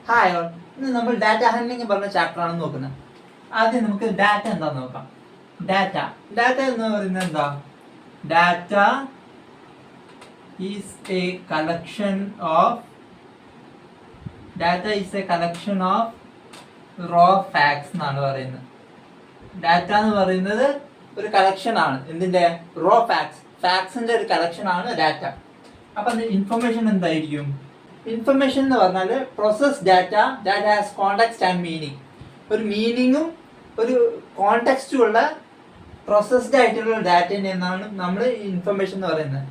Hi all, ഇന്ന് നമ്മൾ data handling പറഞ്ഞ ചാപ്റ്റർ ആണ് നോക്കുന്നത്. ആദ്യം നമുക്ക് ഡാറ്റ എന്താന്ന് നോക്കാം. ഡാറ്റ എന്ന് പറയുന്നത് എന്താ? Data is a collection of raw facts എന്നാണ് പറയുന്നത്. ഡാറ്റ എന്ന് പറയുന്നത് ഒരു കളക്ഷൻ ആണ്. എന്തിന്റെ? റോ ഫാക്ട്സിന്റെ ഒരു കളക്ഷൻ ആണ് ഡാറ്റ. അപ്പൊ ഇൻഫർമേഷൻ എന്തായിരിക്കും? ഇൻഫർമേഷൻ എന്ന് പറഞ്ഞാൽ process data that has context and meaning. ഒരു മീനിങ്ങും ഒരു കോണ്ടെക്സ്റ്റും ഉള്ള പ്രോസസ്ഡ് ആയിട്ടുള്ള ഡാറ്റേനെ എന്നാണ് നമ്മൾ ഇൻഫർമേഷൻ എന്ന് പറയുന്നത്.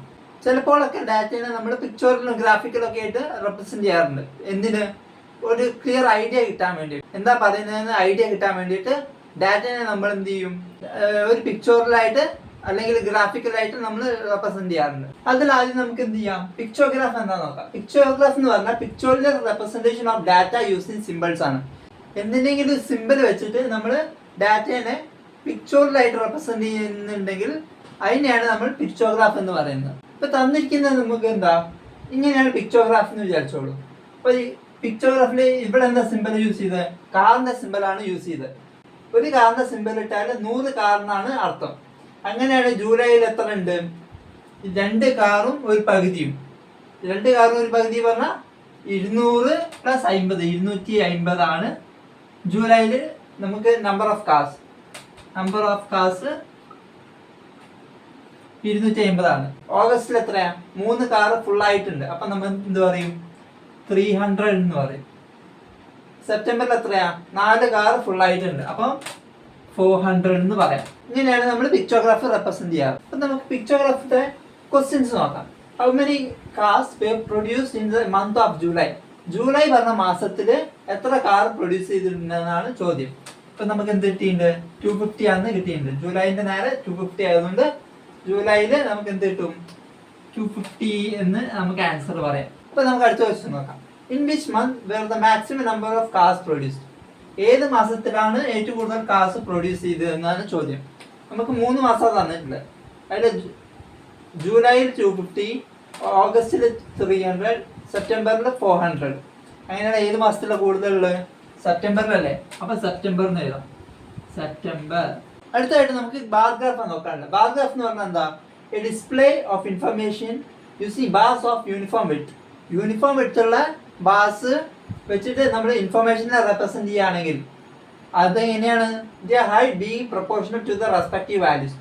ചിലപ്പോഴൊക്കെ ഡാറ്റേനെ നമ്മൾ പിക്ചറിലും ഗ്രാഫിക്കലും ഒക്കെ ആയിട്ട് റെപ്രസെന്റ് ചെയ്യാറുണ്ട്. എന്തിന്? ഒരു ക്ലിയർ ഐഡിയ കിട്ടാൻ വേണ്ടിയിട്ട്, എന്താ പറയുന്നതെന്ന് ഐഡിയ കിട്ടാൻ വേണ്ടിയിട്ട് ഡാറ്റേനെ നമ്മൾ എന്ത് ചെയ്യും? ഒരു പിക്ചറിലായിട്ട് അല്ലെങ്കിൽ ഗ്രാഫിക്കലായിട്ട് നമ്മൾ റെപ്രസെന്റ് ചെയ്യാറുണ്ട്. അതിൽ ആദ്യം നമുക്ക് എന്ത് ചെയ്യാം? പിക്ചോഗ്രാഫ് എന്താ നോക്കാം. പിക്ചോഗ്രാഫ് എന്ന് പറഞ്ഞാൽ pictorial representation of data using symbols ആണ്. എന്തിനെങ്കിലും സിമ്പിൾ വെച്ചിട്ട് നമ്മൾ ഡാറ്റേനെ പിക്ചോറിലായിട്ട് റെപ്രസെന്റ് ചെയ്യുന്നുണ്ടെങ്കിൽ അതിനെയാണ് നമ്മൾ പിക്ചോഗ്രാഫ് എന്ന് പറയുന്നത്. ഇപ്പൊ തന്നിരിക്കുന്നത് നമുക്ക് എന്താ? ഇങ്ങനെയാണ് പിക്ചോഗ്രാഫ് എന്ന് വിചാരിച്ചോളൂ. അപ്പൊ ഈ പിക്ചോഗ്രാഫിൽ ഇവിടെ എന്താ സിമ്പിൾ യൂസ് ചെയ്തത്? കാറിന്റെ സിമ്പിളാണ് യൂസ് ചെയ്തത്. ഒരു കാറിന്റെ സിമ്പിൾ ഇട്ടാൽ 100 കാറിനാണ് അർത്ഥം. അങ്ങനെയാണ് ജൂലൈയിൽ എത്ര ഉണ്ട്? 2 കാറും ഒരു പകുതിയും. 2 കാറും ഒരു പകുതി പറഞ്ഞാൽ 200 + 50, 250 ആണ് ജൂലൈയിൽ നമുക്ക് നമ്പർ ഓഫ് കാർസ് 250 ആണ്. ഓഗസ്റ്റിൽ എത്രയാ? 3 കാർ ഫുൾ ആയിട്ടുണ്ട്. അപ്പൊ നമ്മൾ എന്ത് പറയും? 300 എന്ന് പറയും. സെപ്റ്റംബറിൽ എത്രയാ? 4 കാർ ഫുൾ ആയിട്ടുണ്ട്. അപ്പം 400 എന്ന് പറയാം. ഇങ്ങനെയാണ് നമ്മൾ പിക്ചോഗ്രാഫ് റെപ്രസെന്റ് ചെയ്യാറ്. അപ്പൊ നമുക്ക് പിക്ചോഗ്രാഫിന്റെ ക്വസ്റ്റ്യൻസ് നോക്കാം. How many cars were produced in the month of July? July പറഞ്ഞ മാസത്തിൽ എത്ര കാർ പ്രൊഡ്യൂസ് ചെയ്തിട്ടുണ്ടെന്നാണ് ചോദ്യം. ഇപ്പൊ നമുക്ക് എന്ത് കിട്ടിയിട്ടുണ്ട്? 250 ആണെന്ന് കിട്ടിയിട്ടുണ്ട്. ജൂലൈന്റെ നേരെ 250 ആയതുകൊണ്ട് ജൂലൈയിൽ നമുക്ക് എന്ത് കിട്ടും? 250 എന്ന് നമുക്ക് ആൻസർ പറയാം. അപ്പൊ നമുക്ക് അടുത്ത ക്വസ്റ്റ്യൻ നോക്കാം. In which month were the maximum number of cars produced? ഏത് മാസത്തിലാണ് ഏറ്റവും കൂടുതൽ കാർസ് പ്രൊഡ്യൂസ് ചെയ്തത് എന്നാണ് ചോദ്യം. നമുക്ക് 3 മാസം തന്നിട്ടുണ്ട്. അതിൽ ജൂലൈയിൽ 250, ഓഗസ്റ്റിൽ 300, സെപ്റ്റംബറിൽ 400. അങ്ങനെയാണ് ഏത് മാസത്തിലാണ് കൂടുതലുള്ളത്? സെപ്റ്റംബറിലല്ലേ? അപ്പൊ സെപ്റ്റംബർ എന്ന് എഴുതാം. സെപ്റ്റംബർ. അടുത്തായിട്ട് നമുക്ക് ബാർ ഗ്രാഫ് നോക്കാനുണ്ട്. ബാർ ഗ്രാഫ് എന്ന് പറഞ്ഞാൽ എന്താ? A display of information using bars of uniform width. Uniform width ഉള്ള ബാർസ് വെച്ചിട്ട് നമ്മൾ ഇൻഫർമേഷനെ റെപ്രസെന്റ് ചെയ്യുകയാണെങ്കിൽ അതെങ്ങനെയാണ്? Height being proportional to the respective values.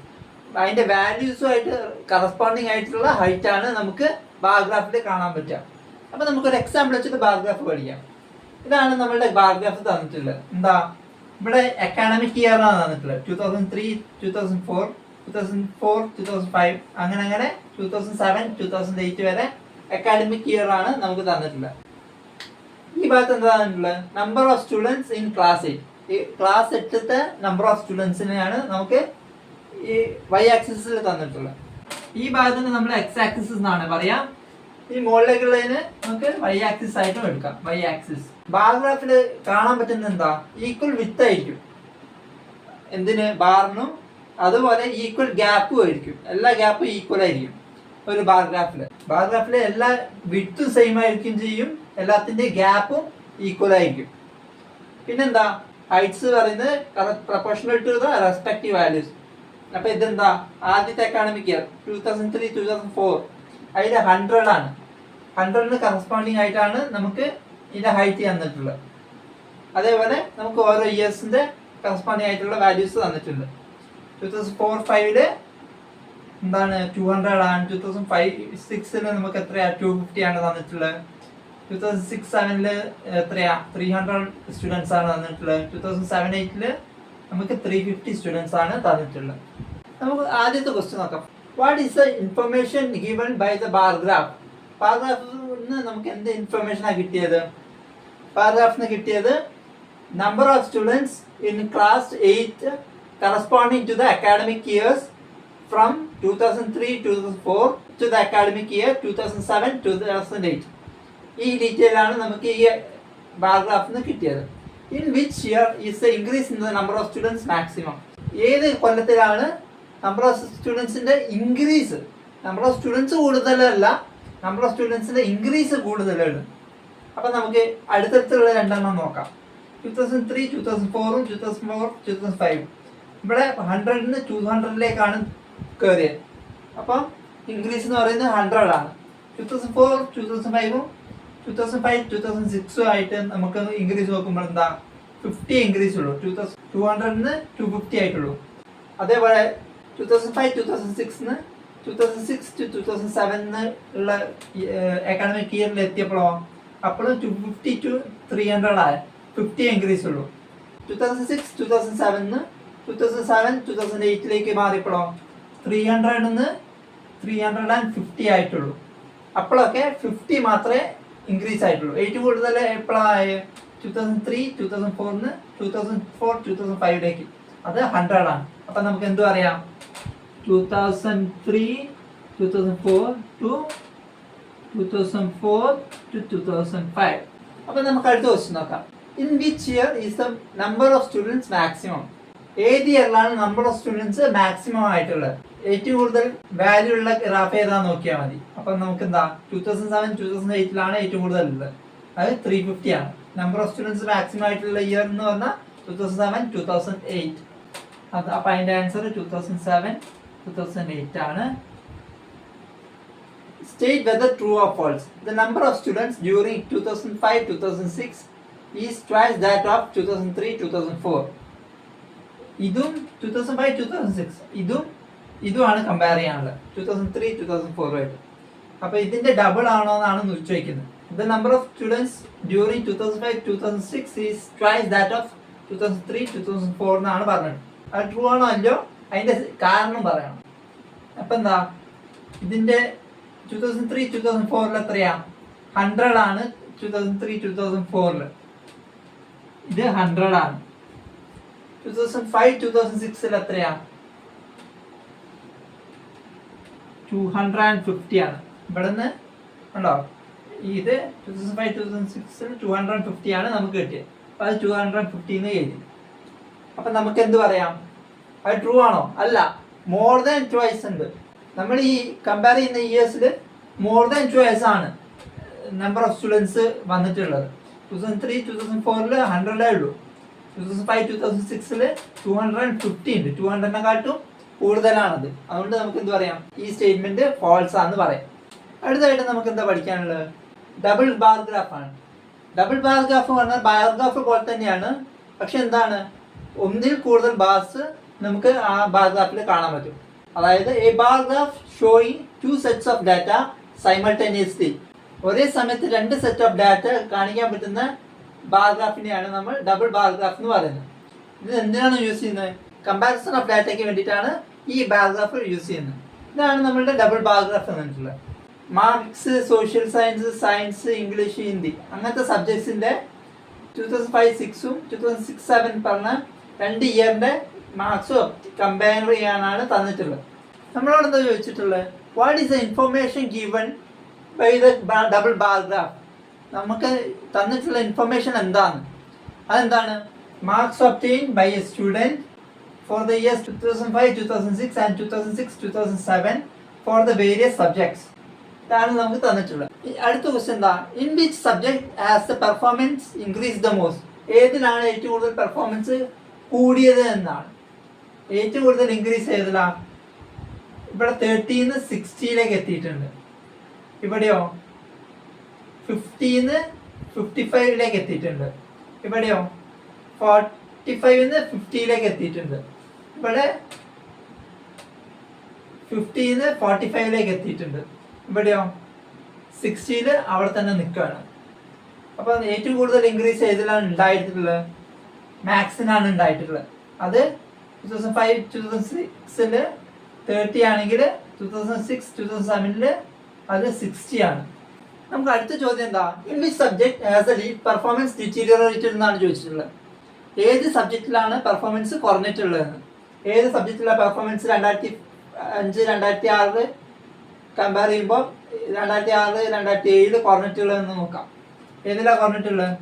അതിന്റെ വാല്യൂസുമായിട്ട് കറസ്പോണ്ടിങ് ആയിട്ടുള്ള ഹൈറ്റ് ആണ് നമുക്ക് ബാർ ഗ്രാഫിൽ കാണാൻ പറ്റുക. അപ്പൊ നമുക്കൊരു എക്സാമ്പിൾ വെച്ചിട്ട് ബാർ ഗ്രാഫ് പഠിക്കാം. ഇതാണ് നമ്മളുടെ ബാർ ഗ്രാഫ് തന്നിട്ടുള്ളത്. എന്താ? ഇവിടെ അക്കാഡമിക് ഇയർ ആണ് തന്നിട്ടുള്ളത്. 2003, 2004, 2004, 2005 അങ്ങനെ 2007, 2008 വരെ അക്കാഡമിക് ഇയർ ആണ് നമുക്ക് തന്നിട്ടുള്ളത്. ഈ ഭാഗത്ത് എന്താ തന്നിട്ടുള്ളത്? Number of students in class 8. ഈ ക്ലാസ് 8ത്തെ നമ്പർ ഓഫ് സ്റ്റുഡൻസിനെയാണ് നമുക്ക് ഈ വൈ ആക്സിസിൽ തന്നിട്ടുള്ളത്. ഈ ഭാഗത്തിന് നമ്മൾ എക്സ് ആക്സിസ് എന്നാണ് പറയാം. ഈ മുകളിലേക്കുള്ളതിന് നമുക്ക് വൈ ആക്സിസ് ആയിട്ടും എടുക്കാം. Y axis. ബാർ ഗ്രാഫിൽ കാണാൻ പറ്റുന്നത് എന്താ? ഈക്വൽ വിത്ത് ആയിരിക്കും. എന്തിന്? ബാറിനും. അതുപോലെ ഈക്വൽ ഗ്യാപ്പും ആയിരിക്കും. എല്ലാ ഗ്യാപ്പും ഈക്വൽ ആയിരിക്കും ഒരു ബാർ ഗ്രാഫില് എല്ലാ വിഡ്ത്തും സെയിം ആയിരിക്കും ചെയ്യും. എല്ലാത്തിന്റെ ഗ്യാപ്പും ഈക്വൽ ആയിരിക്കും. പിന്നെന്താ? ഹൈറ്റ്സ് പറയുന്നത് proportional to the respective values. അപ്പൊ ഇതെന്താ? ആദ്യത്തെ അക്കാഡമിക് ഇയർ 2003, 2004 അതിൽ 100 ആണ്. 100ന് കറസ്പോണ്ടിങ് ആയിട്ടാണ് നമുക്ക് ഇതിന്റെ ഹൈറ്റ് തന്നിട്ടുള്ളത്. അതേപോലെ നമുക്ക് ഓരോ ഇയേഴ്സിന്റെ കറസ്പോണ്ടിങ് ആയിട്ടുള്ള വാല്യൂസ് തന്നിട്ടുണ്ട്. 2004-05 എന്താണ്? 200 ആണ്. 2005-06 നമുക്ക് എത്രയാ? 250 ആണ് തന്നിട്ടുള്ളത്. 2006-07 എത്രയാ? 300 സ്റ്റുഡൻസ് ആണ് തന്നിട്ടുള്ളത്. 2007-08 നമുക്ക് 350 സ്റ്റുഡൻസ് ആണ് തന്നിട്ടുള്ളത്. നമുക്ക് ആദ്യത്തെ ക്വസ്റ്റ്യൻ നോക്കാം. What is the information given by the bar graph? Bar ഗ്രാഫിൽ നിന്ന് നമുക്ക് എന്ത് ഇൻഫർമേഷനാണ് കിട്ടിയത്? ബാർ ഗ്രാഫിന് കിട്ടിയത് number of students in class 8 corresponding to the academic years from 2003-2004 to the academic year 2007-2008. ഈ ഡീറ്റെയിൽ ആണ് നമുക്ക് ഈ ബാർ ഗ്രാഫിന് കിട്ടിയത്. In which year is the increase in the number of students maximum? ഏത് കൊല്ലത്തിലാണ് നമ്പർ ഓഫ് സ്റ്റുഡൻസിന്റെ increase? Number of students കൂടുതലല്ല, number of സ്റ്റുഡൻസിന്റെ ഇൻക്രീസ് കൂടുതലാണ്. അപ്പം നമുക്ക് അടുത്തടുത്തുള്ള രണ്ടെണ്ണം നോക്കാം. 2003, 2004, 2004, 2005. ഇവിടെ 100-ന് 200-ലേക്കാണ് കയറിയത്. അപ്പം ഇൻക്രീസ് എന്ന് പറയുന്നത് 100 ആണ്. 2004, 2005, 2005, 2006 ആയിട്ട് നമുക്ക് ഇൻക്രീസ് നോക്കുമ്പോൾ എന്താ 50 ഇൻക്രീസ് ഉള്ളൂ. 200-ന് 250 ആയിട്ടുള്ളൂ. അതേപോലെ 2005, 2006-ന് 2006 to 2007 ഉള്ള എക്കണോമിക് ഇയറിൽ എത്തിയപ്പോഴോ അപ്പോഴും 250 to 300 ആയ 50 ഇൻക്രീസ് ഉള്ളൂ. 2006, 2007-ന് 2007, 2008-ലേക്ക് മാറിയപ്പോഴോ 300-ന് 350 ആയിട്ടുള്ളൂ. അപ്പോഴൊക്കെ 50 മാത്രമേ ഇൻക്രീസ് ആയിട്ടുള്ളൂ. ഏറ്റവും കൂടുതൽ എപ്പോഴായ 2003, 2004-ന് 2004, 2005-ലേക്ക് അത് 100 ആണ്. അപ്പം നമുക്ക് എന്ത് പറയാം 2003, 2004 to 2004 to 2005. അപ്പം നമുക്ക് അടുത്ത ക്വസ്റ്റ്യൻ നോക്കാം. In which year is the number of students maximum? ഏത് ഇയറിലാണ് നമ്പർ ഓഫ് സ്റ്റുഡൻസ് മാക്സിമം ആയിട്ടുള്ളത്? ഏറ്റവും കൂടുതൽ വാല്യൂ ഉള്ള ഗ്രാഫ് ഏതാന്ന് നോക്കിയാൽ മതി. അപ്പം നമുക്ക് എന്താ 2007, 2008-ലാണ് ഏറ്റവും കൂടുതൽ ഉള്ളത്. അത് 350 ആണ്. നമ്പർ ഓഫ് സ്റ്റുഡൻസ് മാക്സിമം ആയിട്ടുള്ള ഇയർ എന്ന് പറഞ്ഞാൽ 2007, 2008. അത് അപ്പം അതിൻ്റെ ആൻസർ 2007, 2008 ആണ്. State whether true or false. The number of students during 2005, 2006 is twice that of 2003, 2004. ഇതും 2005, 2006 ഇതുമാണ് കമ്പയർ ചെയ്യാനുള്ളത് 2003, 2004 ആയിട്ട്. അപ്പോൾ ഇതിന്റെ ഡബിൾ ആണോ എന്നാണ് ചോദിക്കുന്നത്. The number of students during 2005, 2006 is twice that of 2003, 2004 എന്നാണ് പറഞ്ഞത്. അത് ട്രൂ ആണോ അല്ലയോ അതിന്റെ കാരണം പറയണം. അപ്പം എന്താ ഇതിന്റെ 2003, 2004 എത്രയാ 100 ആണ്. 2003, 2004 ഇത് 100 ആണ്. 2005, 2006 എത്രയാ 250 ആണ്. ഇവിടുന്ന് ഉണ്ടോ ഇത് 2005, 2006 250 ആണ് നമുക്ക് കിട്ടിയത്. അപ്പം അത് 250 എഴുതി. അപ്പം നമുക്ക് എന്ത് പറയാം അത് ട്രൂ ആണോ? അല്ല, മോർ ദാൻ ട്വൈസ് ഉണ്ട്. നമ്മൾ ഈ കമ്പയർ ചെയ്യുന്ന ഇയേഴ്സിൽ മോർ ദാൻ ട്വൈസ് ആണ് നമ്പർ ഓഫ് സ്റ്റുഡൻസ് വന്നിട്ടുള്ളത്. 2003, 2004-ൽ 100 ഉള്ളൂ. 2005, 2006-ൽ 250 ഉണ്ട്. 200-നെക്കാട്ടും കൂടുതലാണത്. അതുകൊണ്ട് നമുക്ക് എന്ത് പറയാം ഈ സ്റ്റേറ്റ്മെന്റ് ഫോൾസ് ആണെന്ന് പറയാം. അടുത്തായിട്ട് നമുക്ക് എന്താ പഠിക്കാനുള്ളത്? ഡബിൾ ബാർ ഗ്രാഫ് ആണ്. ഡബിൾ ബാർ ഗ്രാഫ് പറഞ്ഞാൽ ബാർ ഗ്രാഫ് പോലെ തന്നെയാണ്. പക്ഷെ എന്താണ് ഒന്നിൽ കൂടുതൽ ബാർസ് നമുക്ക് ആ ബാർ ഗ്രാഫിൽ കാണാൻ പറ്റും. അതായത് A bar graph showing 2 sets of data simultaneously. ഒരേ സമയത്ത് 2 സെറ്റ് ഓഫ് ഡാറ്റ കാണിക്കാൻ പറ്റുന്ന ബാർ ഗ്രാഫിനെയാണ് നമ്മൾ ഡബിൾ ബാർ ഗ്രാഫ് എന്ന് പറയുന്നത്. ഇത് എന്തിനാണ് യൂസ് ചെയ്യുന്നത്? കമ്പാരിസൺ ഓഫ് ഡാറ്റയ്ക്ക് വേണ്ടിയിട്ടാണ് ഈ ബാർ ഗ്രാഫ് യൂസ് ചെയ്യുന്നത്. ഇതാണ് നമ്മളുടെ ഡബിൾ ബാർ ഗ്രാഫ് എന്നിട്ടുള്ളത്. Marks, social science, science, English, Hindi അങ്ങനത്തെ സബ്ജക്ട്സിന്റെ 2005, 2006-ഉം 2006, 2007 പറഞ്ഞ 2 ഇയറിന്റെ മാർക്സ് കമ്പയർ ചെയ്യാനാണ് തന്നിട്ടുള്ളത്. നമ്മളോട് എന്താ ചോദിച്ചിട്ടുള്ളത്? What is the information given by the double bar graph? നമുക്ക് തന്നിട്ടുള്ള ഇൻഫർമേഷൻ എന്താണ്? അതെന്താണ്? Marks obtained by a student for the years 2005, 2006 and 2006, 2007 for the various subjects. ഇതാണ് നമുക്ക് തന്നിട്ടുള്ളത്. അടുത്ത ക്വസ്റ്റ്യൻ എന്താ? In which subject has the performance increase the most? ഏതിലാണ് ഏറ്റവും കൂടുതൽ പെർഫോമൻസ് കൂടിയത് എന്നാണ്. ഏറ്റവും കൂടുതൽ ഇൻക്രീസ് ചെയ്തതാണ് ഇവിടെ 30-ന്ന് 60-ലേക്ക് എത്തിയിട്ടുണ്ട്. ഇവിടെയോ 50-ന്ന് 55-ലേക്ക് എത്തിയിട്ടുണ്ട്. ഇവിടെയോ 45-ന്ന് 50-ലേക്ക് എത്തിയിട്ടുണ്ട്. ഇവിടെ 50-ന്ന് 45-ലേക്ക് എത്തിയിട്ടുണ്ട്. ഇവിടെയോ 60-ൽ അവിടെ തന്നെ നിൽക്കുകയാണ്. അപ്പം ഏറ്റവും കൂടുതൽ ഇൻക്രീസ് ചെയ്തതിലാണ് ഉണ്ടായിട്ടുള്ളത് മാത്സിനാണ് ഉണ്ടായിട്ടുള്ളത്. അത് 2005, 2006-ൽ 30 ആണെങ്കിൽ 2006, 2007-ൽ അത് 60 ആണ്. നമുക്ക് അടുത്ത ചോദ്യം എന്താ? In which subject as a lead performance deteriorated എന്നാണ് ചോദിച്ചിട്ടുള്ളത്. ഏത് സബ്ജക്റ്റിലാണ് പെർഫോമൻസ് കുറഞ്ഞിട്ടുള്ളതെന്ന്. ഏത് സബ്ജക്റ്റിലാണ് പെർഫോമൻസ് 2005, 2006 കമ്പയർ ചെയ്യുമ്പോൾ 2006, 2007 കുറഞ്ഞിട്ടുള്ളതെന്ന് നോക്കാം. ഏതിലാണ് കുറഞ്ഞിട്ടുള്ളത്?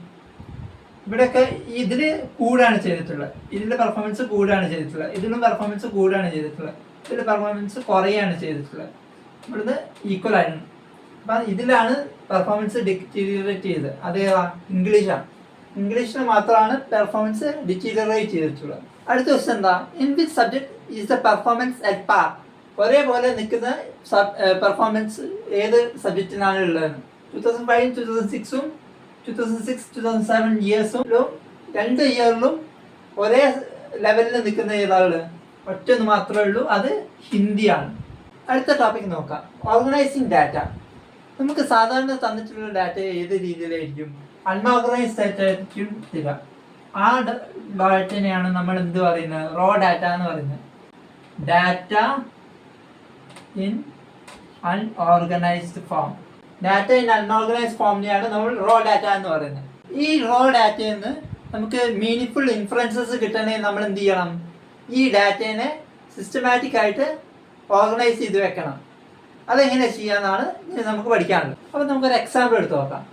ഇവിടെയൊക്കെ ഇതിൽ കൂടാണ് ചെയ്തിട്ടുള്ളത്. ഇതിൻ്റെ പെർഫോമൻസ് കൂടാണ് ചെയ്തിട്ടുള്ളത്. ഇതിലും പെർഫോമൻസ് കൂടാണ് ചെയ്തിട്ടുള്ളത്. ഇതിൽ പെർഫോമൻസ് കുറയാണ് ചെയ്തിട്ടുള്ളത്. ഇവിടുന്ന് ഈക്വൽ ആയിരുന്നു. അപ്പം ഇതിലാണ് പെർഫോമൻസ് ഡിറ്റീരിയറേറ്റ് ചെയ്തത്. അതേതാ? ഇംഗ്ലീഷാണ്. ഇംഗ്ലീഷിന് മാത്രമാണ് പെർഫോമൻസ് ഡിറ്റീരിയറേറ്റ് ചെയ്തിട്ടുള്ളത്. അടുത്ത ക്വസ്റ്റ്യൻ എന്താ? In which subject is the performance at par? ഒരേപോലെ നിൽക്കുന്ന പെർഫോമൻസ് ഏത് സബ്ജക്റ്റിനാണ് ഉള്ളത്? 2005 2006 2006-2007 ഇയേഴ്സിലും 2 ഇയറിലും ഒരേ ലെവലിൽ നിൽക്കുന്ന ഏതാണ്? ഒറ്റൊന്ന് മാത്രമേ ഉള്ളൂ, അത് ഹിന്ദിയാണ്. അടുത്ത ടോപ്പിക് നോക്കാം. Organising data. നമുക്ക് സാധാരണ തന്നിട്ടുള്ള ഡാറ്റ ഏത് രീതിയിലായിരിക്കും? അൺഓർഗനൈസ്ഡ് ഡാറ്റ ആയിരിക്കും തരിക. ആ ഡാറ്റനെയാണ് നമ്മൾ എന്ത് പറയുന്നത്? റോ ഡാറ്റ എന്ന് പറയുന്നത്. Data in unorganised form. Data in unorganised ഫോമിനെയാണ് നമ്മൾ റോ ഡാറ്റ എന്ന് പറയുന്നത്. ഈ റോ ഡാറ്റയിൽ നിന്ന് നമുക്ക് മീനിങ് ഇൻഫറൻസസ് കിട്ടണമെങ്കിൽ നമ്മൾ എന്ത് ചെയ്യണം? ഈ ഡാറ്റേനെ സിസ്റ്റമാറ്റിക് ആയിട്ട് ഓർഗനൈസ് ചെയ്ത് വെക്കണം. അതെങ്ങനെ ചെയ്യാന്നാണ് നമുക്ക് പഠിക്കാനുള്ളത്. അപ്പോൾ നമുക്കൊരു എക്സാമ്പിൾ എടുത്ത് നോക്കാം.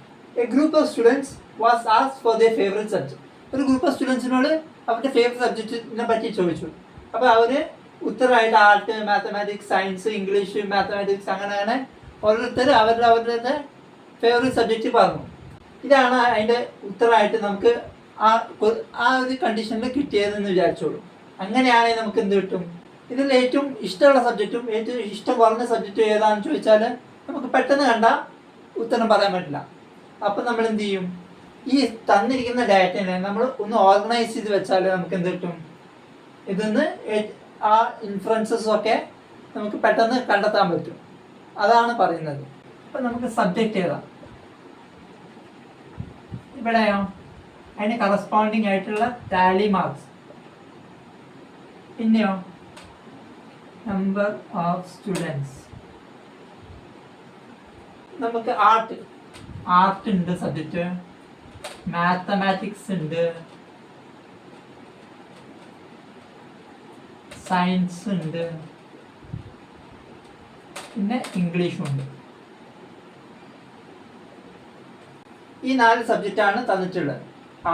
A group of students was asked for their favourite subject. ഒരു ഗ്രൂപ്പ് ഓഫ് സ്റ്റുഡൻസിനോട് അവരുടെ ഫേവറേറ്റ് സബ്ജക്റ്റിനെ പറ്റി ചോദിച്ചു. അപ്പോൾ അവർ ഉത്തരമായിട്ട് art, mathematics, science, English, mathematics അങ്ങനെ ഓരോരുത്തർ അവരുടെ ഫേവറേറ്റ് സബ്ജക്റ്റ് പറഞ്ഞു. ഇതാണ് അതിൻ്റെ ഉത്തരമായിട്ട് നമുക്ക് ആ ഒരു കണ്ടീഷനിൽ കിട്ടിയതെന്ന് വിചാരിച്ചോളൂ. അങ്ങനെയാണെങ്കിൽ നമുക്ക് എന്ത് കിട്ടും? ഇതിൽ ഏറ്റവും ഇഷ്ടമുള്ള സബ്ജക്റ്റും ഏറ്റവും ഇഷ്ടം കുറഞ്ഞ സബ്ജക്റ്റും ഏതാണെന്ന് ചോദിച്ചാൽ നമുക്ക് പെട്ടെന്ന് കണ്ടാൽ ഉത്തരം പറയാൻ പറ്റില്ല. അപ്പം നമ്മൾ എന്ത് ചെയ്യും? ഈ തന്നിരിക്കുന്ന ഡാറ്റനെ നമ്മൾ ഒന്ന് ഓർഗനൈസ് ചെയ്ത് വെച്ചാൽ നമുക്ക് എന്ത് കിട്ടും? ഇതിന്ന് ആ ഇൻഫറൻസസ് ഒക്കെ നമുക്ക് പെട്ടെന്ന് കണ്ടെത്താൻ പറ്റും. അതാണ് പറയുന്നത്. അപ്പം നമുക്ക് സബ്ജക്റ്റ് ഏതാ? ഇവിടെയോ അതിന് കറസ്പോണ്ടിങ് ആയിട്ടുള്ള ടാലി മാർക്സ്. പിന്നെയോ നമ്പർ ഓഫ് സ്റ്റുഡൻസ്. നമുക്ക് ആർട്ട് ഉണ്ട് സബ്ജക്റ്റ്, മാത്തമാറ്റിക്സ് ഉണ്ട്, സയൻസ് ഉണ്ട്, പിന്നെ ഇംഗ്ലീഷും ഉണ്ട്. ഈ 4 സബ്ജക്റ്റാണ് തന്നിട്ടുള്ളത്.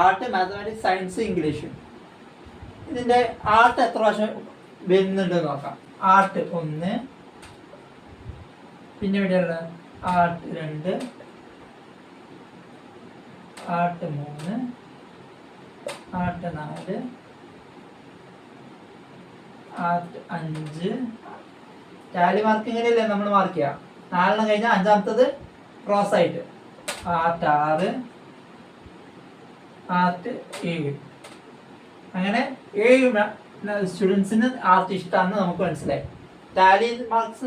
Art, mathematics, science, English. ഇതിൻ്റെ ആർട്ട് എത്ര പ്രാവശ്യം വരുന്നുണ്ട് നോക്കാം. ആർട്ട് 1, പിന്നെ ഇവിടെയുള്ള art 2, art 3, art 4, art 5. Tally mark ഇങ്ങനെയല്ലേ നമ്മൾ മാർക്ക് ചെയ്യുക? 4 കഴിഞ്ഞാൽ 5ാമത്തത് ക്രോസ് ആയിട്ട്. Art 6, art 7. അങ്ങനെ 7 സ്റ്റുഡൻസിന് ആർട്ട് ഇഷ്ടമാണെന്ന് നമുക്ക് മനസ്സിലായി. Tally marks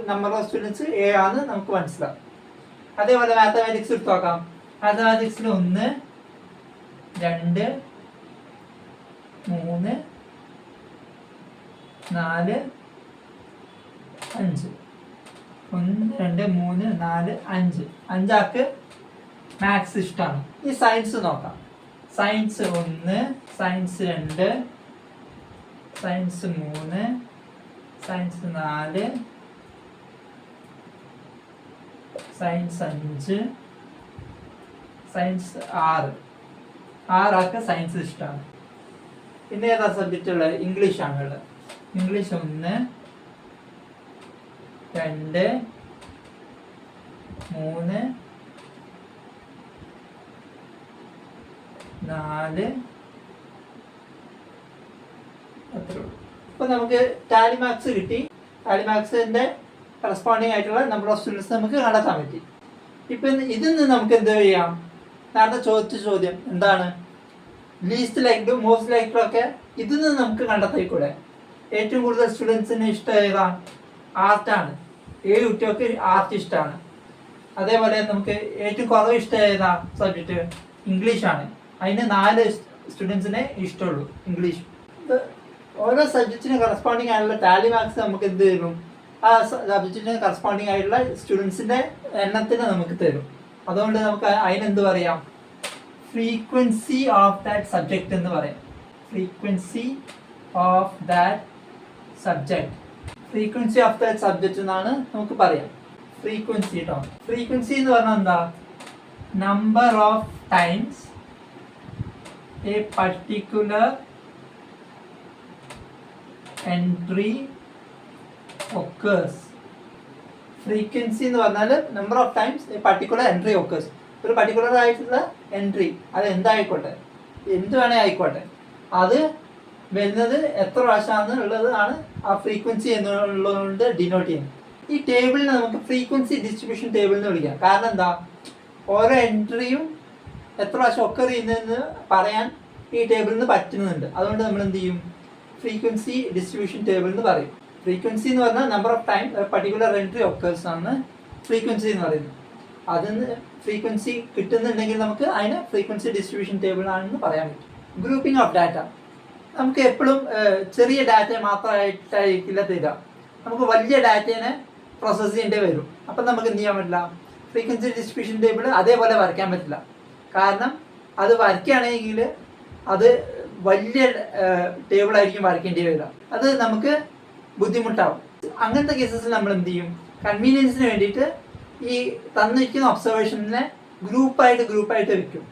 number of students 7 ആണെന്ന് നമുക്ക് മനസ്സിലാവും. അതേപോലെ മാത്തമാറ്റിക്സ് എടുത്ത് നോക്കാം. മാത്തമാറ്റിക്സിൽ 1, 2, 3, 4, 5. 1, 2, 3, 4, 5. 5 ആൾക്ക് മാത്സ് ഇഷ്ടമാണ്. ഈ സയൻസ് നോക്കാം. Science 1, science 2, science 3, science 4, science 5, science 6. 6 ആൾക്ക് സയൻസ് ഇഷ്ടമാണ്. പിന്നെ ഏതാ സബ്ജക്റ്റ് ഉള്ളത്? ഇംഗ്ലീഷ് ആണുള്ളത്. ഇംഗ്ലീഷ് 1, 2, 3, 4. അത്രേ ഉള്ളൂ. അപ്പോൾ നമുക്ക് ടാലി മാർക്സ് കിട്ടി. ടാലി മാർക്സിൻ്റെ കറസ്പോണ്ടിങ് ആയിട്ടുള്ള നമ്പർ ഓഫ് സ്റ്റുഡൻസ് നമുക്ക് കണ്ടെത്താൻ പറ്റി. ഇപ്പം ഇതിൽ നിന്ന് നമുക്ക് എന്ത് ചെയ്യാം? നേരത്തെ ചോദിച്ച ചോദ്യം എന്താണ്? ലീസ്റ്റ് ലൈക്ഡും മോസ്റ്റ് ലൈക്ഡും ഒക്കെ ഇതിൽ നിന്ന് നമുക്ക് കണ്ടെത്തിക്കൂടെ? ഏറ്റവും കൂടുതൽ സ്റ്റുഡൻസിന് ഇഷ്ടം ഏതാണ്? ആർട്ടാണ്. 7 കുട്ടികൾക്ക് ആർട്ട് ഇഷ്ടമാണ്. അതേപോലെ നമുക്ക് ഏറ്റവും കുറവ് ഇഷ്ടം ഏതാ സബ്ജക്റ്റ്? ഇംഗ്ലീഷാണ്. അതിന് 4 സ്റ്റുഡൻസിനെ ഇഷ്ടമുള്ളൂ ഇംഗ്ലീഷ്. ഓരോ സബ്ജക്റ്റിന് കറസ്പോണ്ടിങ് ആയിട്ടുള്ള ടാലി മാർക്സ് നമുക്ക് എന്ത് തരും? ആ സബ്ജക്റ്റിന് കറസ്പോണ്ടിങ് ആയിട്ടുള്ള സ്റ്റുഡൻസിൻ്റെ എണ്ണത്തിന് നമുക്ക് തരും. അതുകൊണ്ട് നമുക്ക് അതിനെന്ത് പറയാം? ഫ്രീക്വൻസി ഓഫ് ദാറ്റ് സബ്ജക്റ്റ് എന്ന് പറയാം. Frequency of that subject. Frequency of that subject എന്നാണ് നമുക്ക് പറയാം. ഫ്രീക്വൻസി കേട്ടോ. ഫ്രീക്വൻസി എന്ന് പറഞ്ഞാൽ എന്താ? Number of times A particular entry occurs frequency എന്ന് പറഞ്ഞാൽ number of times A particular entry occurs. ഒരു പർട്ടിക്കുലർ ആയിട്ടുള്ള എൻട്രി, അത് എന്തായിക്കോട്ടെ, എന്ത് വേണേ ആയിക്കോട്ടെ, അത് വരുന്നത് എത്ര പ്രാവശ്യമാണ് ഉള്ളത് ആണ് ആ ഫ്രീക്വൻസി എന്നുള്ളതുകൊണ്ട് ഡിനോട്ട് ചെയ്യുന്നത്. ഈ ടേബിളിനെ നമുക്ക് ഫ്രീക്വൻസി ഡിസ്ട്രിബ്യൂഷൻ ടേബിൾ എന്ന് വിളിക്കാം. കാരണം എന്താ, ഓരോ എൻട്രിയും എത്ര പ്രാവശ്യം ഒക്കർ ചെയ്യുന്നതെന്ന് പറയാൻ ഈ ടേബിളിൽ നിന്ന് പറ്റുന്നുണ്ട്. അതുകൊണ്ട് നമ്മൾ എന്ത് ചെയ്യും, ഫ്രീക്വൻസി ഡിസ്ട്രിബ്യൂഷൻ ടേബിൾ എന്ന് പറയും. ഫ്രീക്വൻസി എന്ന് പറഞ്ഞാൽ number of time particular entry occurs ആണ് ഫ്രീക്വൻസി എന്ന് പറയുന്നത്. അതിന് ഫ്രീക്വൻസി കിട്ടുന്നുണ്ടെങ്കിൽ നമുക്ക് അതിന് ഫ്രീക്വൻസി ഡിസ്ട്രിബ്യൂഷൻ ടേബിൾ ആണെന്ന് പറയാൻ പറ്റും. ഗ്രൂപ്പിംഗ് ഓഫ് ഡാറ്റ, നമുക്ക് എപ്പോഴും ചെറിയ ഡാറ്റ മാത്രമായിട്ടായിരിക്കില്ല തരിക. നമുക്ക് വലിയ ഡാറ്റേനെ പ്രോസസ്സ് ചെയ്യേണ്ടി വരും. അപ്പം നമുക്ക് എന്ത് ചെയ്യാൻ പറ്റില്ല, ഫ്രീക്വൻസി ഡിസ്ട്രിബ്യൂഷൻ ടേബിൾ അതേപോലെ വരയ്ക്കാൻ പറ്റില്ല. കാരണം അത് വരയ്ക്കുകയാണെങ്കിൽ അത് വലിയ ടേബിളായിരിക്കും വരയ്ക്കേണ്ടി വരിക. അത് നമുക്ക് ബുദ്ധിമുട്ടാവും. അങ്ങനത്തെ കേസസിൽ നമ്മൾ എന്ത് ചെയ്യും, കൺവീനിയൻസിന് വേണ്ടിയിട്ട് ഈ തന്നിരിക്കുന്ന ഒബ്സർവേഷനെ ഗ്രൂപ്പായിട്ട് വെക്കും.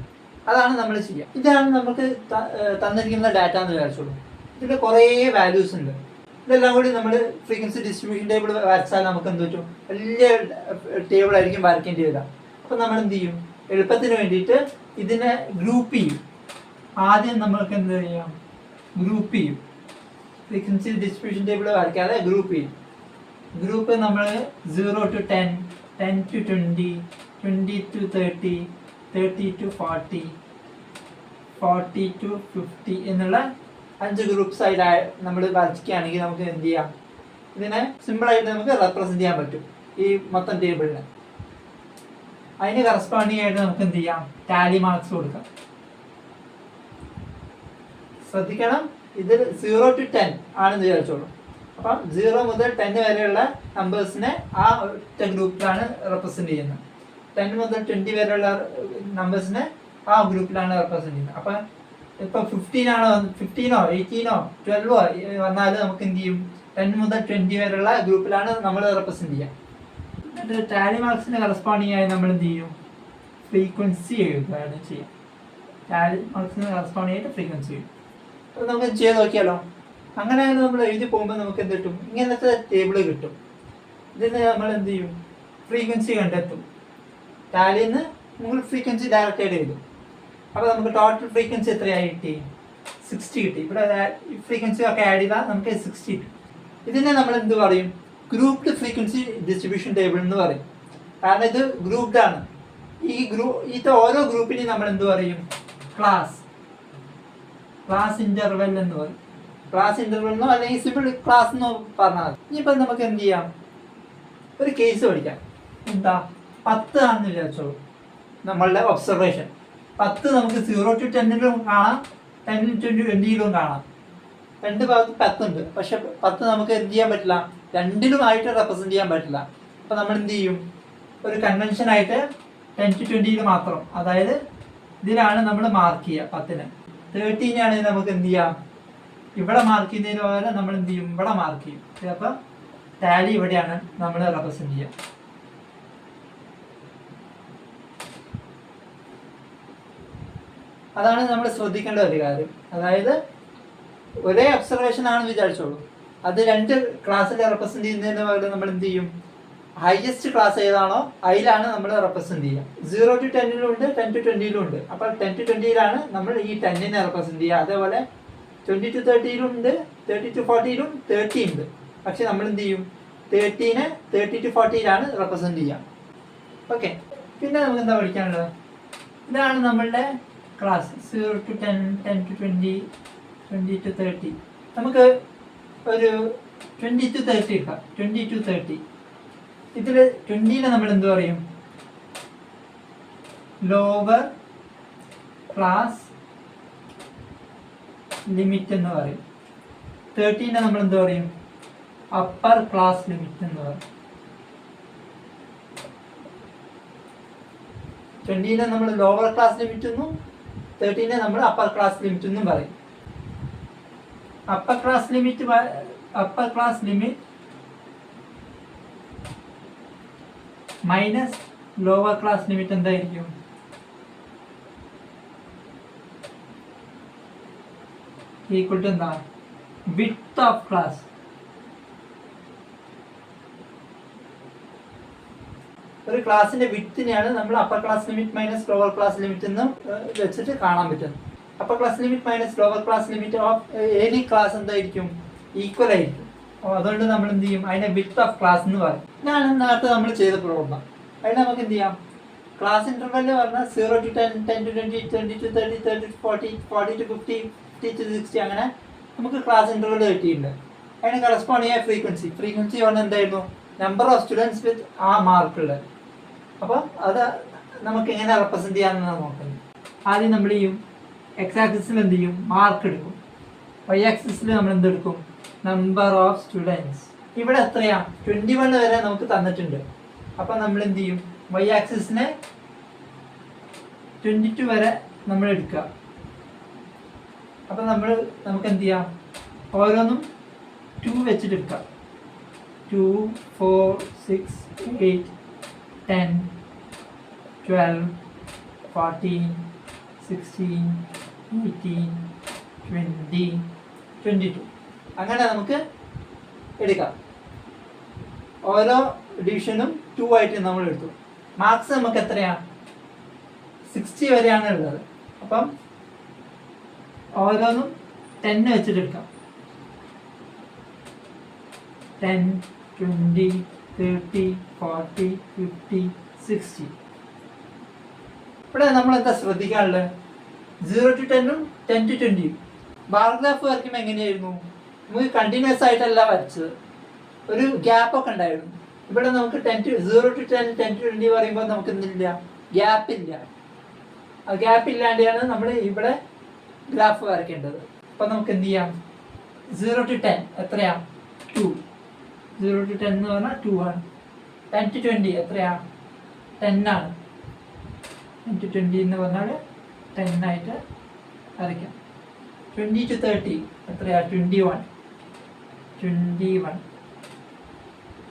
അതാണ് നമ്മൾ ചെയ്യുക. ഇതാണ് നമുക്ക് തന്നിരിക്കുന്ന ഡാറ്റ എന്ന് വിചാരിച്ചോളൂ. ഇതിൽ കുറേ വാല്യൂസ് ഉണ്ട്. ഇതെല്ലാം കൂടി നമ്മൾ ഫ്രീക്വൻസി ഡിസ്ട്രിബ്യൂഷൻ ടേബിൾ വരച്ചാൽ നമുക്ക് എന്ത് പറ്റും, വലിയ ടേബിളായിരിക്കും വരയ്ക്കേണ്ടി വരിക. അപ്പം നമ്മൾ എന്ത് ചെയ്യും, എളുപ്പത്തിന് വേണ്ടിയിട്ട് ഇതിനെ ഗ്രൂപ്പ് ചെയ്യും. ആദ്യം നമ്മൾക്ക് എന്ത് ചെയ്യാം, ഗ്രൂപ്പ് ചെയ്യും. ഫ്രീക്വൻസി ഡിസ്ട്രിബ്യൂഷൻ ടേബിൾ വരയ്ക്കാതെ ഗ്രൂപ്പ് ചെയ്യും. ഗ്രൂപ്പ് നമ്മൾ 0 to 10, 10 to 20, 20 to 30, 30 to 40, 40 to 50 എന്നുള്ള 5 ഗ്രൂപ്പ്സ് ആയിട്ട് നമ്മൾ വരയ്ക്കുകയാണെങ്കിൽ നമുക്ക് എന്ത് ചെയ്യാം, ഇതിനെ സിമ്പിളായിട്ട് നമുക്ക് റെപ്രസെൻറ്റ് ചെയ്യാൻ പറ്റും ഈ മൊത്തം ടേബിളിനെ. അതിന് കറസ്പോണ്ടിങ് ആയിട്ട് നമുക്ക് എന്ത് ചെയ്യാം, ടാലി മാർക്സ് കൊടുക്കാം. ശ്രദ്ധിക്കണം, ഇത് 0 to 10 ആണെന്ന് വിചാരിച്ചോളൂ. അപ്പം 0 മുതൽ 10 വരെയുള്ള നമ്പേഴ്സിനെ ആ ഒറ്റ ഗ്രൂപ്പിലാണ് റെപ്രസെൻറ്റ് ചെയ്യുന്നത്. 10 മുതൽ 20 വരെയുള്ള നമ്പേഴ്സിനെ ആ ഗ്രൂപ്പിലാണ് റെപ്രസെൻറ്റ് ചെയ്യുന്നത്. അപ്പം ഇപ്പോൾ 15 18 18 12 വന്നാൽ നമുക്ക് എന്ത് ചെയ്യും, 10 മുതൽ 20 വരെയുള്ള ഗ്രൂപ്പിലാണ് നമ്മൾ റെപ്രസെൻറ്റ് ചെയ്യുക. എന്നിട്ട് ടാലി മാർക്സിന് കറസ്പോണ്ടിങ് ആയി നമ്മൾ എന്ത് ചെയ്യും, ഫ്രീക്വൻസി എഴുതുകയാണ് ചെയ്യുക. ടാലി മാർക്സിന് കറസ്പോണ്ടിങ് ആയിട്ട് ഫ്രീക്വൻസി എഴുതും. അപ്പോൾ നമുക്ക് ചെയ്ത് നോക്കിയാലോ. അങ്ങനെ നമ്മൾ എഴുതി പോകുമ്പോൾ നമുക്ക് എന്ത് കിട്ടും, ഇങ്ങനത്തെ ടേബിൾ കിട്ടും. ഇതിന് നമ്മൾ എന്ത് ചെയ്യും, ഫ്രീക്വൻസി കണ്ടെത്തും. ടാലിയിൽ നിന്ന് നമ്മൾ ഫ്രീക്വൻസി ഡയറക്റ്റ് ആയിട്ട് എഴുതും. അപ്പോൾ നമുക്ക് ടോട്ടൽ ഫ്രീക്വൻസി എത്രയായി കിട്ടി, 60 കിട്ടി. ഇവിടെ ഫ്രീക്വൻസി ഒക്കെ ആഡ് ചെയ്താൽ നമുക്ക് 60 കിട്ടും. ഇതിനെ നമ്മൾ എന്ത് പറയും, ഗ്രൂപ്പ്ഡ് ഫ്രീക്വൻസി ഡിസ്ട്രിബ്യൂഷൻ ടേബിൾ എന്ന് പറയും. കാരണം ഇത് ഗ്രൂപ്പ്ഡ് ആണ്. ഇത് ഓരോ ഗ്രൂപ്പിനെയും നമ്മൾ എന്ത് പറയും, ക്ലാസ് ഇന്റർവെൽ എന്ന് പറയും. ക്ലാസ് ഇന്റർവെൽ എന്നോ അല്ലെങ്കിൽ സിമ്പിൾ ക്ലാസ് എന്നോ പറഞ്ഞാൽ മതി. ഇനിയിപ്പോൾ നമുക്ക് എന്ത് ചെയ്യാം, ഒരു കേസ് പഠിക്കാം. എന്താ, 10 ആണെന്ന് വിചാരിച്ചോളൂ നമ്മളുടെ ഒബ്സർവേഷൻ. 10 നമുക്ക് 0 to 10 കാണാം, 10 to 20 കാണാം. രണ്ട് ഭാഗത്ത് 10 ഉണ്ട്. പക്ഷെ 10 നമുക്ക് എന്ത് ചെയ്യാൻ പറ്റില്ല, രണ്ടിലുമായിട്ട് റെപ്രസെൻറ്റ് ചെയ്യാൻ പറ്റില്ല. അപ്പോൾ നമ്മൾ എന്ത് ചെയ്യും, ഒരു കൺവെൻഷനായിട്ട് 10 to 20 മാത്രം, അതായത് ഇതിലാണ് നമ്മൾ മാർക്ക് ചെയ്യുക. 10-നെ 13 ആണെങ്കിൽ നമുക്ക് എന്ത് ചെയ്യാം, ഇവിടെ മാർക്ക് ചെയ്യുന്നതിന് പകരം നമ്മൾ എന്ത് ചെയ്യും, ഇവിടെ മാർക്ക് ചെയ്യും. അപ്പം ടാലി ഇവിടെയാണ് നമ്മൾ റെപ്രസെൻറ്റ് ചെയ്യുക. അതാണ് നമ്മൾ ശ്രദ്ധിക്കേണ്ട ഒരു കാര്യം. അതായത് ഒരേ ഒബ്സർവേഷൻ ആണെന്ന് വിചാരിച്ചോളൂ, അത് രണ്ട് ക്ലാസ്സിൽ റെപ്രസെൻറ്റ് ചെയ്യുന്നതിന് പകരം നമ്മൾ എന്ത് ചെയ്യും, ഹയസ്റ്റ് ക്ലാസ് ഏതാണോ അതിലാണ് നമ്മൾ റെപ്രസെൻറ്റ് ചെയ്യുക. 0 to 10 ഉണ്ട്, 10 to 20 ഉണ്ട്. അപ്പോൾ 10 to 20 നമ്മൾ ഈ 10-നെ റെപ്രസെൻറ്റ് ചെയ്യുക. അതേപോലെ 20 to 30 ഉണ്ട്, 30 to 40 30 ഉണ്ട്. പക്ഷെ നമ്മൾ എന്ത് ചെയ്യും, 30-നെ 30 to 40 റെപ്രസെൻറ്റ് ചെയ്യുക. ഓക്കെ, പിന്നെ നമുക്ക് എന്താ പഠിക്കാനുള്ളത്, ഇതാണ് നമ്മളുടെ ക്ലാസ് 0 to 10, 10 to 20, 20 to 30. നമുക്ക് ഒരു 20 to 30 എടുക്കാം. 20 to 30 ഇതിൽ 20-നെ നമ്മൾ എന്ത് പറയും, ലോവർ ക്ലാസ് ലിമിറ്റ് എന്ന് പറയും. 30-നെ നമ്മൾ എന്ത് പറയും, അപ്പർ ക്ലാസ് ലിമിറ്റ് എന്ന് പറയും. 20-നെ നമ്മൾ ലോവർ ക്ലാസ് ലിമിറ്റ് എന്നും 30-നെ നമ്മൾ അപ്പർ ക്ലാസ് ലിമിറ്റ് എന്നും പറയും. Upper class limit minus lower class limit എന്തായിരിക്കും, ഈക്വൽ ടു എന്താ, വിഡ്ത്ത് ഓഫ് ക്ലാസ്. ഒരു ക്ലാസ്സിന്റെ വിത്തിനെയാണ് നമ്മൾ upper class limit minus lower class limit എന്ന് വെച്ചിട്ട് കാണാൻ പറ്റുന്നത്. Upper class limit minus lower class limit of any class എന്തായിരിക്കും? ഈക്വൽ ആയിരിക്കും. അപ്പോൾ അതുകൊണ്ട് നമ്മൾ എന്ത് ചെയ്യും? അതിനെ വിത്ത് ഓഫ് ക്ലാസ് എന്ന് പറയും. ഇതാണ് നേരത്തെ നമ്മൾ ചെയ്ത പ്രോബ്ലം. അതിന് നമുക്ക് എന്ത് ചെയ്യാം? ക്ലാസ് ഇന്റർവെല് പറഞ്ഞാൽ 0 to 10, 10 to 20, 20 to 30, 30 to 40, 40 to 50, 50 to 60 അങ്ങനെ നമുക്ക് ക്ലാസ് ഇന്റർവെല് കിട്ടിയിട്ടുണ്ട്. അതിന് കറസ്പോണ്ടിങ് ആയ ഫ്രീക്വൻസി പറഞ്ഞാൽ എന്തായിരുന്നു? നമ്പർ ഓഫ് സ്റ്റുഡൻസ് വിത്ത് ആ മാർക്കുള്ളത്. അപ്പോൾ അത് നമുക്ക് എങ്ങനെ റെപ്രസെന്റ് ചെയ്യാമെന്നാണ് നോക്കുന്നത്. ആദ്യം നമ്മൾ ചെയ്യും എക്സ് ആക്സിസിൽ എന്ത് ചെയ്യും? മാർക്ക് എടുക്കും. വൈ ആക്സിസിൽ നമ്മൾ എന്തെടുക്കും? Number of students. ഇവിടെ എത്രയാ? 21 വരെ നമുക്ക് തന്നിട്ടുണ്ട്. അപ്പം നമ്മൾ എന്ത് ചെയ്യും? വൈ ആക്സിസിനെ 22 വരെ നമ്മൾ എടുക്കുക. അപ്പം നമുക്ക് എന്ത് ചെയ്യാം? ഓരോന്നും 2 വെച്ചിട്ട് എടുക്കാം. 2, 4, 6, 8, 10, 12, 14, 16, 18, 20, 22 അങ്ങനെ നമുക്ക് എടുക്കാം. ഓരോ ഡിവിഷനും 2 ആയിട്ട് നമ്മൾ എടുത്തു. മാർക്സ് നമുക്ക് എത്രയാണ്? 60 വരെയാണ് ഉള്ളത്. അപ്പം ഓരോന്നും 10 വെച്ചിട്ട് എടുക്കാം. 10, 20, 30, 40, 50, 60. ഇവിടെ നമ്മൾ എന്താ ശ്രദ്ധിക്കാനുള്ളത്? 0 to 10ഉം 10 to 20. ബാർ ഗ്രാഫ് വരയ്ക്കുമ്പോൾ എങ്ങനെയായിരുന്നു? നമുക്ക് കണ്ടിന്യൂസ് ആയിട്ടല്ല വരച്ചത്, ഒരു ഗ്യാപ്പ് ഒക്കെ ഉണ്ടായിരുന്നു. ഇവിടെ നമുക്ക് 0 to 10, 10 to 20 പറയുമ്പോൾ നമുക്ക് എന്തില്ല? ഗ്യാപ്പില്ല. ആ ഗ്യാപ്പ് ഇല്ലാണ്ടാണ് നമ്മൾ ഇവിടെ ഗ്രാഫ് വരയ്ക്കേണ്ടത്. അപ്പം നമുക്ക് എന്ത് ചെയ്യാം? 0 to 10 എത്രയാ? 2. 0 to 10 എന്ന് പറഞ്ഞാൽ 2 ആണ്. 10 to 20 എത്രയാ? 10 ആണ്. 10 to 20 എന്ന് പറഞ്ഞാൽ 10 ആയിട്ട് വരയ്ക്കാം. 20 to 30 എത്രയാ? 21. 21.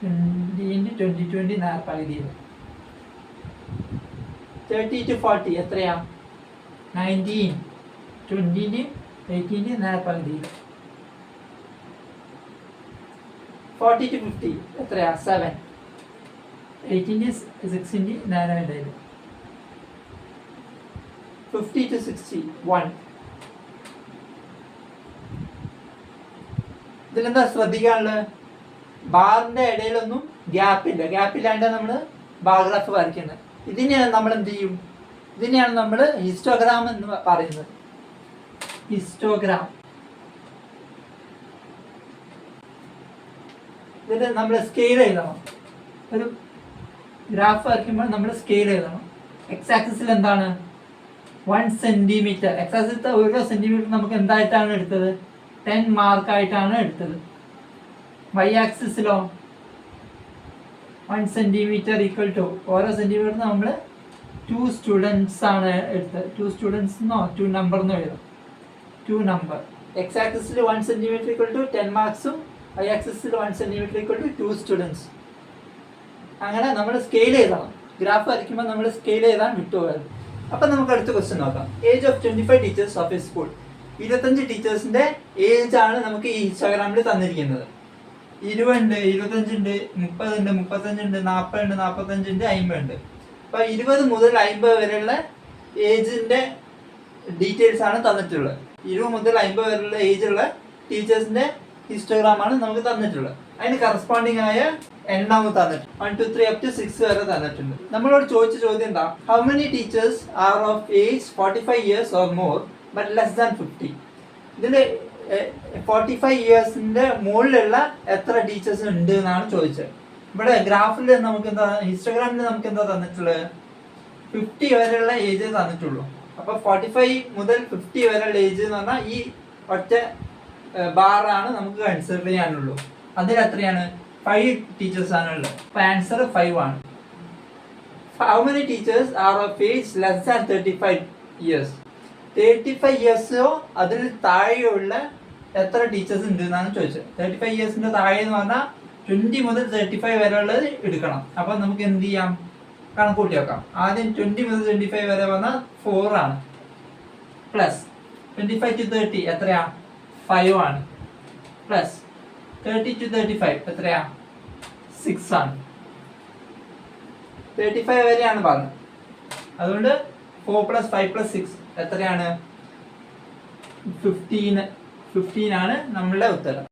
20 20 20 പകുതിയിൽ. 30 to 40 എത്രയാ? 19. 20 18 പകുതിയിൽ. 40 to 50 എത്രയാ? 7. 18 6 ഇടയിൽ. 50 to 60 1. ഇതിലെന്താ ശ്രദ്ധിക്കാനുള്ളത്? ബാറിന്റെ ഇടയിലൊന്നും ഗ്യാപ്പില്ല. ഗ്യാപ്പില്ലാണ്ട് നമ്മൾ ബാർ ഗ്രാഫ് വരയ്ക്കുന്നത്. ഇതിനെയാണ് നമ്മൾ എന്ത് ചെയ്യും? ഇതിനെയാണ് നമ്മൾ ഹിസ്റ്റോഗ്രാം എന്ന് പറയുന്നത്. ഹിസ്റ്റോഗ്രാം. ഇതിൽ നമ്മൾ സ്കെയിൽ എഴുതണം. ഒരു ഗ്രാഫ് വരയ്ക്കുമ്പോൾ നമ്മൾ സ്കെയിൽ എഴുതണം. എക്സ് ആക്സിസിൽ എന്താണ്? 1 സെന്റിമീറ്റർ. എക്സ് ആക്സിസിലത്തെ ഓരോ സെന്റിമീറ്റർ നമുക്ക് എന്തായിട്ടാണ് എടുത്തത്? 10 മാർക്കായിട്ടാണ് എടുത്തത്. വൈ ആക്സിസിലോ 1 സെന്റിമീറ്റർ ഈക്വൽ ടു ഓരോ സെന്റിമീറ്റർ നമ്മൾ 2 സ്റ്റുഡൻസ് ആണ് എടുത്തത്. 2 സ്റ്റുഡൻസ് എന്നോ 2 നമ്പർ എന്നോ എഴുതാം. 2 നമ്പർ. എക്സ് ആക്സിസിൽ 1 സെന്റിമീറ്റർ ഈക്വൽ ടു 10 മാർക്സും വൈ ആക്സിസിൽ 1 സെന്റിമീറ്റർ ഈക്വൽ ടു 2 സ്റ്റുഡൻസ്. അങ്ങനെ നമ്മൾ സ്കെയിൽ ചെയ്തതാണ്. ഗ്രാഫ് വരയ്ക്കുമ്പോൾ നമ്മൾ സ്കെയിൽ ചെയ്താൽ വിട്ടുപോയത്. അപ്പം നമുക്ക് അടുത്ത ക്വസ്റ്റ്യൻ നോക്കാം. Age of 25 teachers of a school. 25 ടീച്ചേഴ്സിന്റെ ഏജ് ആണ് നമുക്ക് ഈ ഇൻസ്റ്റാഗ്രാമിൽ തന്നിരിക്കുന്നത്. 20 ഉണ്ട്, 25 ഉണ്ട്, 30 ഉണ്ട്, 35 ഉണ്ട്, 40 ഉണ്ട്, 45 ഉണ്ട്, 50 ഉണ്ട്. അപ്പൊ 20 മുതൽ 50 വരെയുള്ള ഏജിന്റെ ഡീറ്റെയിൽസ് ആണ് തന്നിട്ടുള്ളത്. 20 മുതൽ 50 വരെയുള്ള ഏജ് ഉള്ള ടീച്ചേഴ്സിന്റെ ഹിസ്റ്റോഗ്രാം ആണ് നമുക്ക് തന്നിട്ടുള്ളത്. അതിന് കറസ്പോണ്ടിങ് ആയ എണ്ണവും തന്നിട്ടുണ്ട്. 1 2 3 up to 6 വരെ തന്നിട്ടുണ്ട്. നമ്മളോട് ചോദിച്ച ചോദ്യം എന്താ? How many teachers are of age 45 years or more but less than 50? ഇതില് 45 ഇയേഴ്സിന്റെ മുകളിലുള്ള എത്ര ടീച്ചേഴ്സ് ഉണ്ട് എന്നാണ് ചോദിച്ചത്. ഇവിടെ ഗ്രാഫിൽ നമുക്ക് എന്താ, ഹിസ്റ്റോഗ്രാമിൽ നമുക്ക് എന്താ തന്നിട്ടുള്ളത്? 50 വരെയുള്ള ഏജ് തന്നിട്ടുള്ളൂ. അപ്പൊ 45 മുതൽ 50 വരെയുള്ള ഏജ് എന്ന് പറഞ്ഞാൽ ഈ ഒറ്റ ബാറാണ് നമുക്ക് കൺസിഡർ ചെയ്യാനുള്ളൂ. അതിൽ എത്രയാണ്? 5 ടീച്ചേഴ്സ് ആണ് ഉള്ളത്. അപ്പൊ ആൻസർ 5 ആണ്. How many teachers are of age less than 35 years? 35 ഇയേഴ്സോ അതിൽ താഴെയുള്ള എത്ര ടീച്ചേഴ്സ് ഉണ്ട് എന്നാണ് ചോദിച്ചത്. 35 ഇയേഴ്സിന്റെ താഴെ എന്ന് പറഞ്ഞാൽ 20 മുതൽ 35 വരെ ഉള്ളത് എടുക്കണം. അപ്പൊ നമുക്ക് എന്ത് ചെയ്യാം? കണക്കൂട്ടി വെക്കാം. ആദ്യം 20 മുതൽ 25 വരെ പറഞ്ഞാൽ 4 ആണ്. പ്ലസ് 25 to 30 എത്രയാ? 5 ആണ്. പ്ലസ് 30 to 35 എത്രയാ? 6 ആണ്. 35 വരെയാണ് പറഞ്ഞത്. അതുകൊണ്ട് 4 + 5 + 6 എത്രയാണ്? 15 ആണ് നമ്മളുടെ ഉത്തരം.